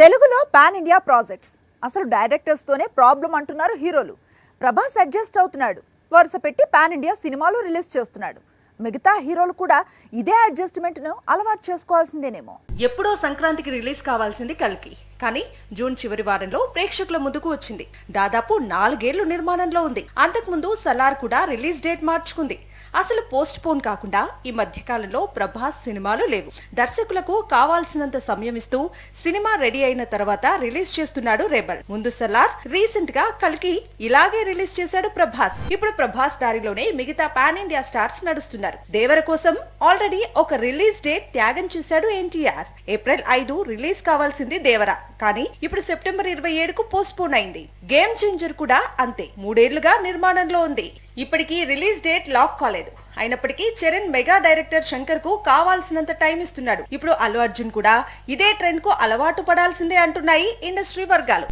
తెలుగులో pan India projects అసలు directors తోనే ప్రాబ్లం అంటున్నారు హీరోలు. ప్రభాస్ అడ్జస్ట్ అవుతున్నాడు, వరుస పెట్టి పాన్ ఇండియా సినిమాలు రిలీజ్ చేస్తున్నాడు. మిగతా హీరోలు కూడా ఇదే అడ్జస్ట్మెంట్ ను అలవాటు చేసుకోవాల్సిందేనేమో. ఎప్పుడో సంక్రాంతికి రిలీజ్ కావాల్సింది కల్కి, కానీ జూన్ చివరి వారంలో ప్రేక్షకుల ముందుకు వచ్చింది. దాదాపు 4 ఏళ్లు నిర్మాణంలో ఉంది. అంతకుముందు సలార్ కూడా రిలీజ్ డేట్ మార్చుకుంది. అసలు పోస్ట్ పోన్ కాకుండా ఈ మధ్య కాలంలో ప్రభాస్ సినిమాలు లేవు. దర్శకులకు కావాల్సినంత సమయం ఇస్తూ సినిమా రెడీ అయిన తర్వాత రిలీజ్ చేస్తున్నాడు రెబల్. ముందు సలార్, రీసెంట్ గా కల్కి, ఇలాగే రిలీజ్ చేశాడు ప్రభాస్. ఇప్పుడు ప్రభాస్ దారిలోనే మిగతా పాన్ ఇండియా స్టార్స్ నడుస్తున్నారు. దేవర కోసం ఆల్రెడీ ఒక రిలీజ్ డేట్ త్యాగం చేశాడు ఎన్టీఆర్. ఏప్రిల్ 5 రిలీజ్ కావాల్సింది దేవర, కానీ ఇప్పుడు సెప్టెంబర్ 27కు పోస్ట్ పోన్ అయింది. గేమ్ చేంజర్ కూడా అంతే, 3 ఏళ్లుగా నిర్మాణంలో ఉంది. ఇప్పటికీ రిలీజ్ డేట్ లాక్ కాలేదు. అయినప్పటికీ చరణ్ మెగా డైరెక్టర్ శంకర్ కు కావాల్సినంత టైం ఇస్తున్నాడు. ఇప్పుడు అల్లు అర్జున్ కూడా ఇదే ట్రెండ్ కు అలవాటు పడాల్సిందే అంటున్నాయి ఇండస్ట్రీ వర్గాలు.